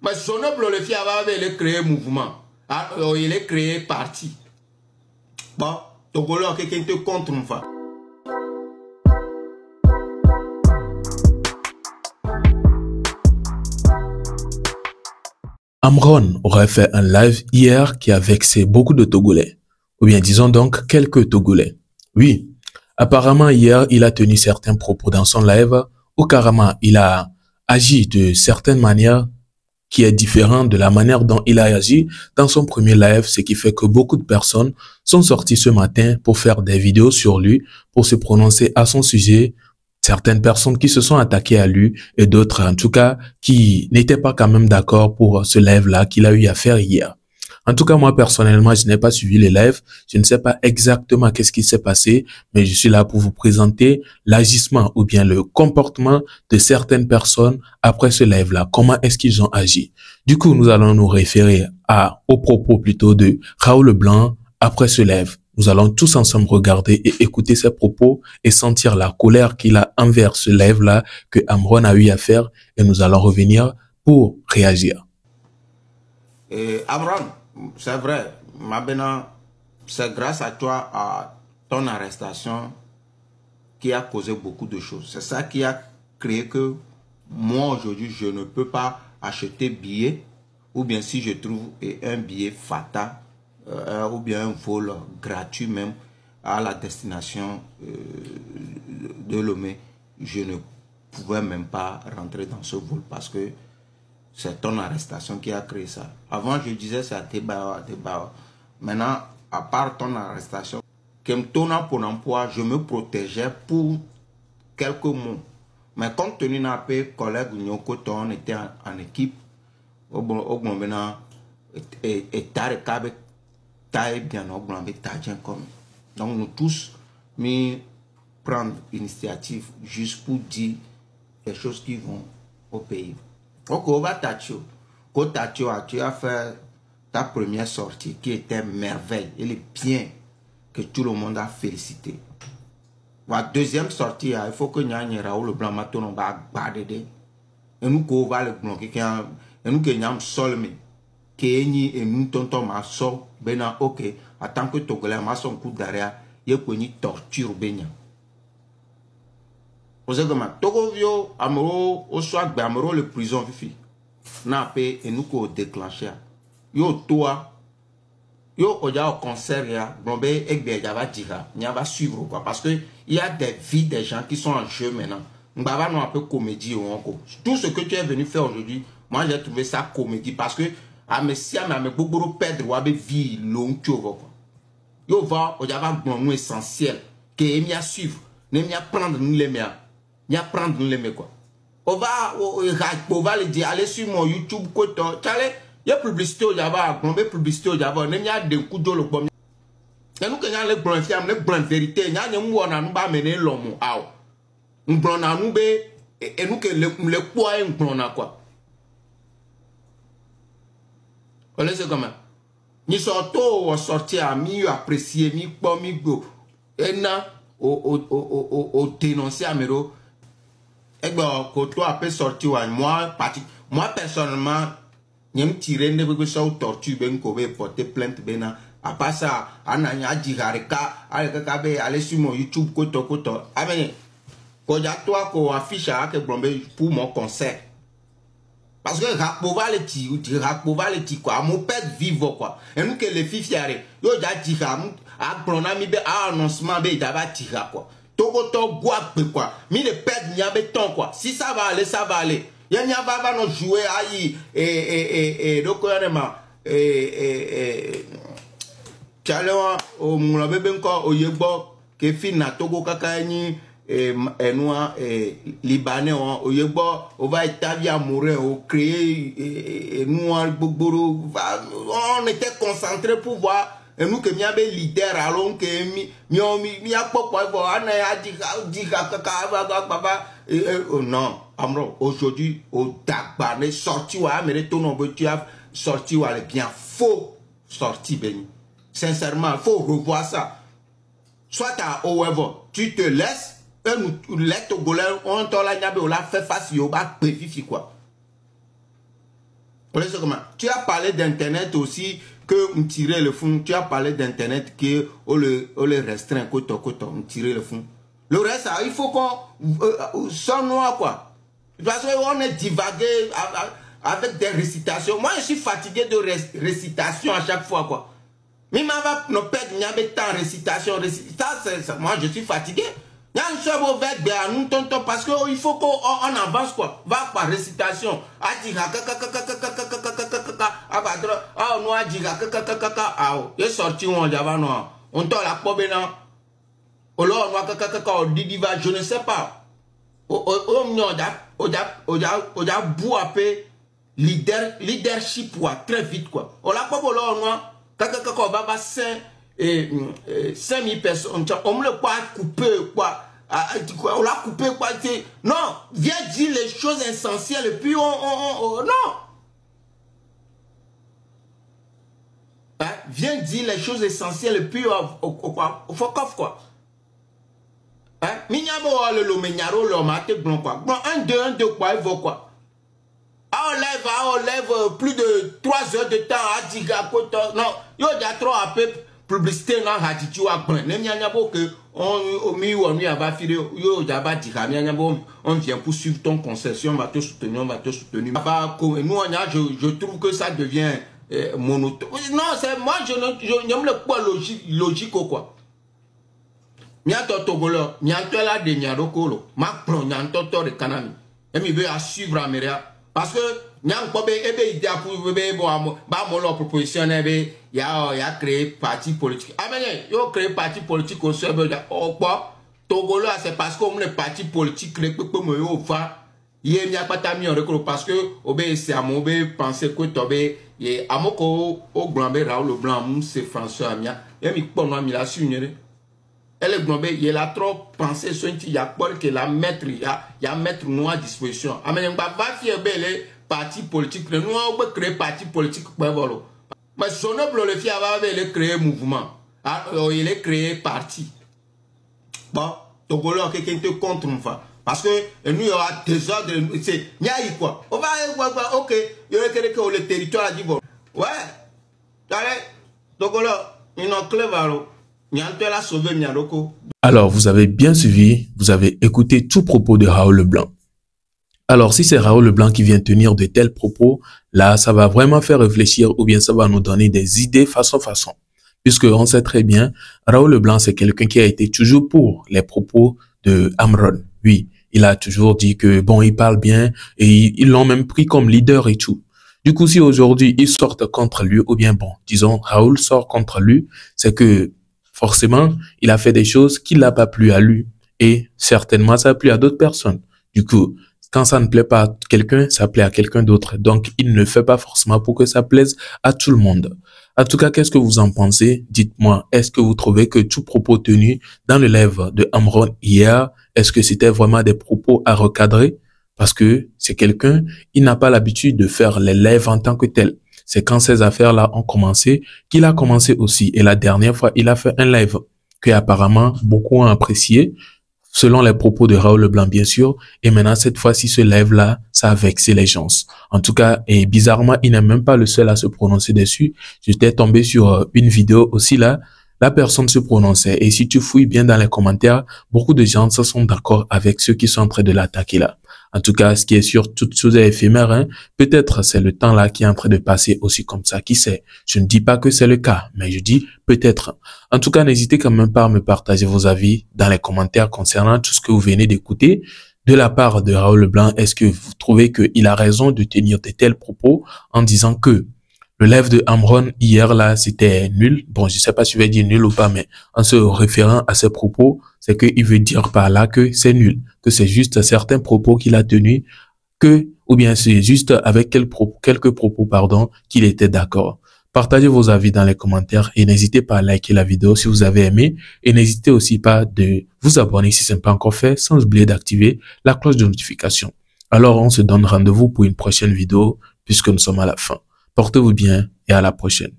Mais son le fille avait créé mouvement. Il a créé parti. Bon, Togolais, quelqu'un te contre une fois. Amron aurait fait un live hier qui a vexé beaucoup de Togolais. Ou bien disons donc quelques Togolais. Oui, apparemment hier, il a tenu certains propos dans son live où carrément il a agi de certaines manières qui est différente de la manière dont il a agi dans son premier live, ce qui fait que beaucoup de personnes sont sorties ce matin pour faire des vidéos sur lui, pour se prononcer à son sujet. Certaines personnes qui se sont attaquées à lui et d'autres en tout cas qui n'étaient pas quand même d'accord pour ce live-là qu'il a eu à faire hier. En tout cas, moi personnellement, je n'ai pas suivi les lives. Je ne sais pas exactement qu'est-ce qui s'est passé, mais je suis là pour vous présenter l'agissement ou bien le comportement de certaines personnes après ce live-là. Comment est-ce qu'ils ont agi? Du coup, nous allons nous référer aux propos plutôt de Raoul Leblanc après ce live. Nous allons tous ensemble regarder et écouter ses propos et sentir la colère qu'il a envers ce live-là que Amron a eu à faire et nous allons revenir pour réagir. Amron, c'est vrai, maintenant, c'est grâce à toi, à ton arrestation, qui a causé beaucoup de choses. C'est ça qui a créé que moi, aujourd'hui, je ne peux pas acheter billet, ou bien si je trouve un billet fatal, ou bien un vol gratuit même à la destination de Lomé, je ne pouvais même pas rentrer dans ce vol parce que c'est ton arrestation qui a créé ça. Avant, je disais c'est à Tebao. Maintenant, à part ton arrestation, pour emploi, je me protégeais pour quelques mots. Mais compte tenu d'un peu collègue, on était en équipe. Maintenant, donc nous tous, nous prendre l'initiative juste pour dire les choses qui vont au pays. Ok, on va Tatio. Quand Tatio, tu as fait ta première sortie qui était merveille. Elle est bien, que tout le monde a félicité. La deuxième sortie, il faut que nous Raoul Leblanc maintenant va garder. Et nous qu'on va le blanc et nous que nous sommes et nous tonton ma so bena ok en tant que Togolais ma son coup d'arrêt il peut ni torture bena. Vous savez comment Togo vio amoro au soir amoro le prison fifi na pe et nous qu'on déclencher yo toi yo oja au concert ya blombe egbe java dira n'y va suivre quoi parce que il y a des vies des gens qui sont en jeu maintenant. Mbaba non un peu comédie ou encore. Tout ce que tu es venu faire aujourd'hui, moi j'ai trouvé ça comédie parce que à messia mais beaucoup perdre ou à vie long tu vois quoi. Yo va oja va bon essentiel que m'y a suivre, ne m'y a prendre nous les mia. M'y a prendre nous les mia quoi. On va le dire allez sur mon YouTube côté chale il y a publicité au Java, on met publicité au Java, ne m'y a des coups de le bon. Et nous que y a les blancs fiam les blancs vérité, y a ne mo na nous ba mener l'homme ao. Nous blanc na nous be et nous que le poids un blanc na quoi. Connaissez comment? Ni sorto ou sorti à mi apprécier mi po mi go. Et na au dénoncer à mero. Et ben quand toi après sorti moi personnellement n'y tiré ne veut que ça torture ben ko be porter plainte bena. À part ça, ananya dihareka aller sur mon YouTube koto amen. Quand y a toi qu'on affiche à que pour mon concert. Parce que rapova le ti quoi mon père vivre quoi et nous que les filles fiaré yo ja tira a pronami be annoncement be daba tira quoi to bois quoi mi le père n'y a béton quoi si ça va aller y a va nous jouer aïe et donc Tchalewa o mula bebe nko o yegbo ke fin na Togo kaka ni noa libanais o yegbo o va établir amoureux o créer noa bogboro on était concentré pour voir et nous que mi abe leader alors que mi a quoi ana a dit kaka baba non amro aujourd'hui au dagba ne sorti wa mere to no tu as sorti wa le bien faux sorti beni. Sincèrement, il faut revoir ça. Soit à Owevo, tu te laisses, les Togolais, on t'a la fait face, il y a quoi. Tu as parlé d'Internet aussi, que on tirait le fond. Tu as parlé d'Internet que on le restreint, on tirait le fond. Le reste, il faut qu'on soit noir, quoi. Parce qu'on est divagué avec des récitations. Moi, je suis fatigué de récitation à chaque fois, quoi. Mais ma va ne perdre tant récitation. Ça, moi, je suis fatigué. Parce qu'il faut qu'on avance, quoi. Va par récitation. Il est sorti, on t'a la pobe, je ne sais pas. Leadership, très vite, quoi. On l'a pas on va 5000 personnes, on me le pas couper, quoi. On l'a coupé, quoi. Non, viens dire les choses essentielles, et puis non. Hein? Viens dire les choses essentielles, et puis on fuck off, quoi. Hein? Mignamo, le menyaro, le mate, blanc, quoi. Bon, 1, 2, quoi, il vaut, quoi. On lève plus de 3 heures de temps à Diga, non, il y a trop à peu publicité dans Hatitu à Bren. On vient pour suivre ton concession, on va te soutenir, on va te soutenir. Nous, je trouve que ça devient monotone. Non, c'est moi, je n'aime le poids logique, quoi. Mianto Togolo, mianto la de Nyarokolo, ma pro, mianto de Kanami. Et mi veut à suivre à Méria. Parce que nyang pobe ebe idea pour bon ba mo lo proposition ebe ya créé parti politique. Amenye yo créé parti politique au serveur de okwa Togolo c'est parce que on le parti politique créé pe mo yo fa yé mi apata mi on recro parce que obé c'est amobe penser que tobe yé amoko o glambe Raoul Blanc c'est François Amia et mi po no mi la sunyere. Elle globé, il a trop pensé sur il y a peur que la mettre, il y a mettre nous à disposition. Amen, va faire les partis politiques, nous on créer parti politique pour voilà. Mais son noble le fait avoir créer mouvement, il est créé parti. Bon, donc là quelqu'un te contre une fois. Parce que nous il y a des ordres, c'est il y a quoi. On va ok, il y a quelqu'un que le territoire a dit bon. Ouais. Allez, donc là, il a clever. Alors, vous avez bien suivi, vous avez écouté tout propos de Raoul Leblanc. Alors, si c'est Raoul Leblanc qui vient tenir de tels propos, là, ça va vraiment faire réfléchir ou bien ça va nous donner des idées façon. Puisque on sait très bien, Raoul Leblanc, c'est quelqu'un qui a été toujours pour les propos de Amron. Oui, il a toujours dit que, bon, il parle bien et ils l'ont même pris comme leader et tout. Du coup, si aujourd'hui, ils sortent contre lui, ou bien, bon, disons, Raoul sort contre lui, c'est que forcément, il a fait des choses qui n'a pas plu à lui. Et certainement, ça a plu à d'autres personnes. Du coup, quand ça ne plaît pas à quelqu'un, ça plaît à quelqu'un d'autre. Donc, il ne fait pas forcément pour que ça plaise à tout le monde. En tout cas, qu'est-ce que vous en pensez? Dites-moi, est-ce que vous trouvez que tout propos tenu dans le live de Amron hier, est-ce que c'était vraiment des propos à recadrer? Parce que c'est quelqu'un, il n'a pas l'habitude de faire les lives en tant que tel. C'est quand ces affaires-là ont commencé qu'il a commencé aussi. Et la dernière fois, il a fait un live que apparemment beaucoup ont apprécié, selon les propos de Raoul Leblanc, bien sûr. Et maintenant, cette fois-ci, ce live-là, ça a vexé les gens. En tout cas, et bizarrement, il n'est même pas le seul à se prononcer dessus. J'étais tombé sur une vidéo aussi là. La personne se prononçait. Et si tu fouilles bien dans les commentaires, beaucoup de gens se sont d'accord avec ceux qui sont en train de l'attaquer là. En tout cas, ce qui est sûr, toute chose est éphémère, hein. Peut-être c'est le temps là qui est en train de passer aussi comme ça, qui sait. Je ne dis pas que c'est le cas, mais je dis peut-être. En tout cas, n'hésitez quand même pas à me partager vos avis dans les commentaires concernant tout ce que vous venez d'écouter. De la part de Raoul Leblanc, est-ce que vous trouvez qu'il a raison de tenir de tels propos en disant que le live de Amron hier là, c'était nul. Bon, je sais pas si je vais dire nul ou pas, mais en se référant à ses propos, c'est qu'il veut dire par là que c'est nul, que c'est juste certains propos qu'il a tenus, ou bien c'est juste avec quelques propos, qu'il était d'accord. Partagez vos avis dans les commentaires et n'hésitez pas à liker la vidéo si vous avez aimé et n'hésitez aussi pas de vous abonner si ce n'est pas encore fait, sans oublier d'activer la cloche de notification. Alors, on se donne rendez-vous pour une prochaine vidéo puisque nous sommes à la fin. Portez-vous bien et à la prochaine.